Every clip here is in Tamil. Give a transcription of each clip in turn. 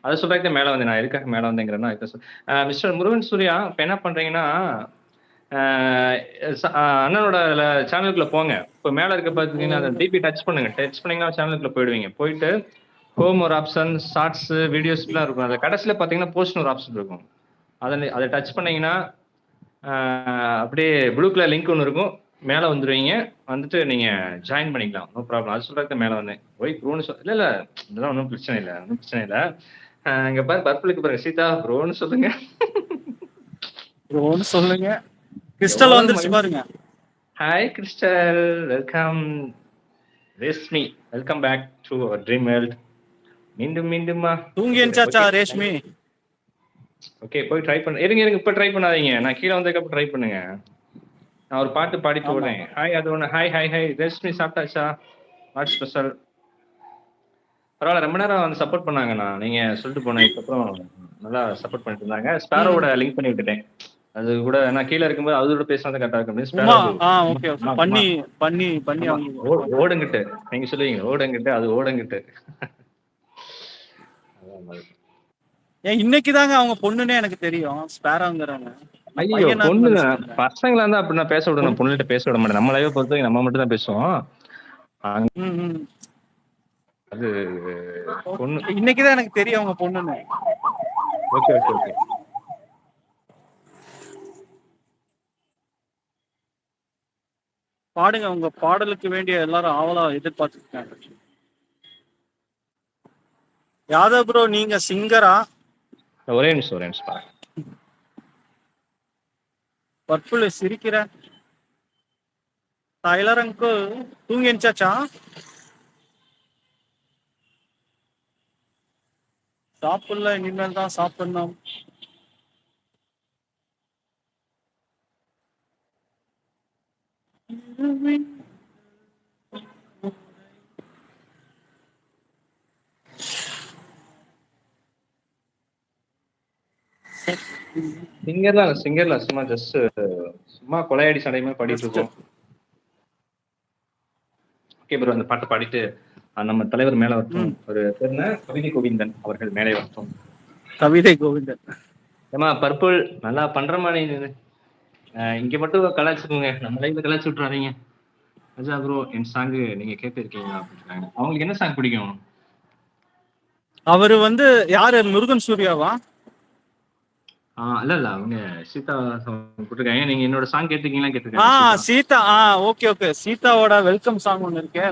அத சொல்றதுக்கு தான் மேல வந்தேன். நான் எதுக்காக மேல வந்தேங்கிறேன்னா, இப்ப மிஸ்டர் முருகன் சூர்யா இப்ப என்ன பண்றீங்கன்னா, ஆ அண்ணனோட சேனலுக்குள்ள போங்க. இப்ப மேல இருக்க பார்த்தீங்கன்னா, அந்த டிபி டச் பண்ணுங்க. டச் பண்ணீங்கன்னா சேனலுக்குள்ள போயிடுவீங்க. போயிட்டு ஹோம் ஒரு ஆப்ஷன், ஷார்ட்ஸ், வீடியோஸ்லாம் இருக்கும். அதுல கடைசில பார்த்தீங்கன்னா, போஸ்ட்ன்னு ஒரு ஆப்ஷன் இருக்கும். அத டச் பண்ணீங்கன்னா, ஆ அப்படியே ப்ளூ கலர் லிங்க் ஒண்ணு இருக்கும். மேல வந்துருவீங்க. வந்துட்டு நீங்க ஜாயின் பண்ணிக்கலாம். No problem. அது சொல்றதுக்கு தான் மேல வந்தேன். ஒய் ப்ரோன்னு இல்ல, இல்ல. அதெல்லாம் ஒண்ணும் பிரச்சனை இல்ல. ஒண்ணும் பிரச்சனை இல்ல. இங்க பாரு பர்பிள் இருக்கு பாருங்க. சீதா ப்ரோன்னு சொல்லுங்க. ப்ரோன்னு சொல்லுங்க. கிறிஸ்டல் எவ்வளவு வந்துருச்சு பாருங்க. Hi Crystal. Welcome. Reshmi. Welcome back to our dream world. மீண்டும் மீண்டுமா? தூங்கி எந்திச்சாச்சா ரேஷ்மி? ஓகே போய் ட்ரை பண்ணு. இருங்க இருங்க இப்ப ட்ரை பண்ணாதீங்க. நான் கீழ வந்ததுக்கப்புறம் ட்ரை பண்ணுங்க. நான் ஒரு பாட்டு பாடிட்டு ஆமா. ஓடுறேன். ஹாய் அது ஒண்ணு. Hi hi hi. ரேஷ்மி சாப்பிட்டாச்சா? What special? பரவாயில்ல ரொம்ப நேரம் வந்து சப்போர்ட் பண்ணாங்கண்ணா. நீங்க சொல்லிட்டு போனதுக்கப்புறம் நல்லா சப்போர்ட் பண்ணிட்டு இருந்தாங்க. ஸ்பேரோவோட லிங்க் பண்ணி விட்டுட்டேன். அது கூட நான் கீழ இருக்கும்போது அவரோட பேசினா தான் கரெக்டா இருக்கும். உமா ஸ்பேரோக்கு ஓகே ஓகே. அம்மா அம்மா பண்ணி ஆமா அவங்க ஓடுங்கிட்டு நீங்க சொல்லுவீங்க ஓடுங்கிட்டு அது ஓடுங்கிட்டு. அதான் மாதிரி. ஏன் இன்னைக்கு தாங்க அவங்க பொண்ணுன்னே எனக்கு தெரியும். ஸ்பேராங்கிறவங்க. ஐயோ பையனா பொண்ணு நினைச்சிட்டு பசங்களா இருந்தா அப்படி நான் பேச விடணும். பொண்ணுகிட்ட பேச விட மாட்டேன். நம்ம லைவ் பொறுத்த வரைக்கும் நம்ம மட்டும் தான் பேசுவோம். அது பொண்ணு. இன்னைக்குதான் எனக்கு தெரியும் அவங்க பொண்ணுன்னு. Okay okay okay. பாடுங்க. உங்க பாடலுக்கு வேண்டிய எல்லாரும் ஆவலா எதிர்பார்த்துருக்காங்க. யாதவ் ப்ரோ நீங்க சிங்கரா? ஒரே நிமிஷம் பாருங்க. பர்பிள் சிரிக்கிற டைலர் அங்கிள் தூங்கி எந்திச்சாச்சா? சாப்பிடல, இனிமேல் தான் சாப்பிடணும். சிங்கர்ல சும்மா ஜஸ்ட் சும்மா கொலையடி சண்டையுமே பாடிட்டு இருக்கோம். ஓகே ப்ரோ அந்த பாட்டு பாடிட்டு நம்ம தலைவர் மேல வரட்டும். ஒரு பேர் என்ன கவிதை கோவிந்தன் அவர்கள் மேலே வரட்டும். கவிதை கோவிந்தன். ஏமா பர்பிள் நல்லா பண்ற மாதிரி இங்க மட்டும் கலாச்சிக்கோங்க. நம்ம லைவ்ல கலாச்சி விட்டுறாதீங்க. அஜா ப்ரோ என் சாங் நீங்க கேட்டிருக்கீங்களா அப்படின்றாங்க. அவங்களுக்கு என்ன சாங் பிடிக்கும்? அவரு வந்து யாரு? முருகன் சூர்யாவா? இல்ல அவங்க சீதா போட்டிருக்காங்க. நீங்க என்னோட சாங் கேட்டிருக்கீங்களா கேட்டிருக்காங்க. சீதா. Okay okay. சீதாவோட வெல்கம் சாங் ஒன்னு இருக்கு.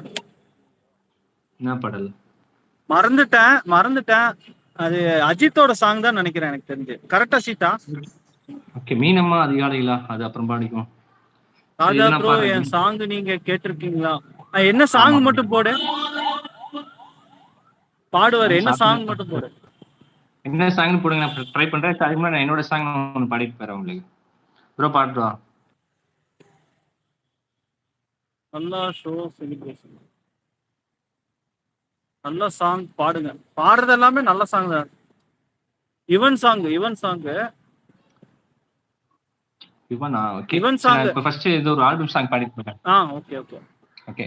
என்ன பாடல்? மறந்துட்டேன். அது அஜித்தோட சாங் தான் நினைக்கிறேன் எனக்கு தெரிஞ்சு. கரெக்டா சீதா? ஓகே மீனம்மா அதிகாலைகளா அது அப்புறம் பாடிக்கும். ராஜா ப்ரோ என் சாங் நீங்க கேட்டிருக்கீங்களா? என்ன சாங் மட்டும் போடு. பாடுவார் என்ன சாங் மட்டும் போடு. என்ன சாங்னு போடுங்க நான் ட்ரை பண்றேன். அதுக்கு முன்னாடி நான் என்னோட சாங் ஒன்று பாடிட்டு போறேன் உங்களுக்கு. ப்ரோ பாடுறா. நல்லா ஷோ செலிப்ரேஷன். நல்ல சாங் பாடுங்க. பாடுறது எல்லாமே நல்ல சாங் தான். யுவன் சாங். இவனா ஓகே. யுவன் சாங். இப்போ ஃபர்ஸ்ட் இது ஒரு ஆல்பம் சாங் பாடிட்டு இருக்கேன். Okay okay okay.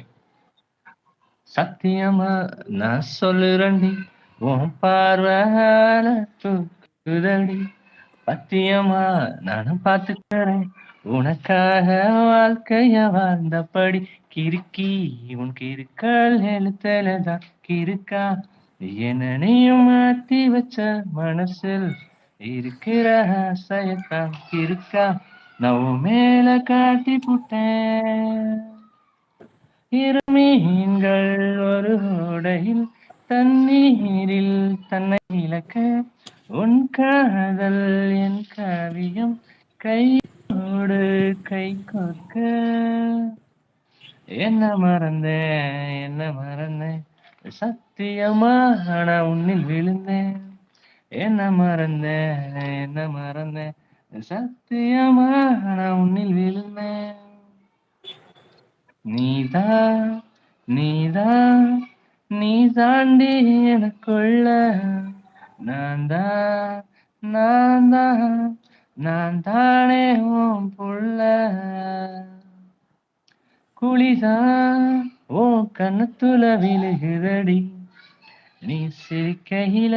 சத்தியமா நான் சொல்லுறேன்டி உன் பார்வையால தூக்குதடி பத்தியமா நானும் பார்த்துக்கிறேன் உனக்காக வாழ்க்கைய வாழ்ந்தபடி கிறுக்கி உன் கிறுக்கள் எழுத்தலதான் கிறுக்கா என்னையும் மாத்தி வச்ச மனசில் இருக்கிற ஆசையத்தான் கிறுக்கா நான் மேல காட்டி புட்டேன். இரு மீன்கள் ஒரு ஓடையில் தண்ணீரில் தன்னை இழக்க உன் காதல் என் காவியம் கையோடு கை கோர்க்க என்ன மறந்தேன் சத்தியமா நான் உன்னில் விழுந்தேன் என்ன மறந்தேன் சத்தியமா நான் உன்னில் விழுந்தேன் நீ தாண்டி எனக்குள்ள நான் தானே உன் புள்ள குளிதான் ஓ கண்ணத்துல விழுகுதடி நீ சிரிக்கையில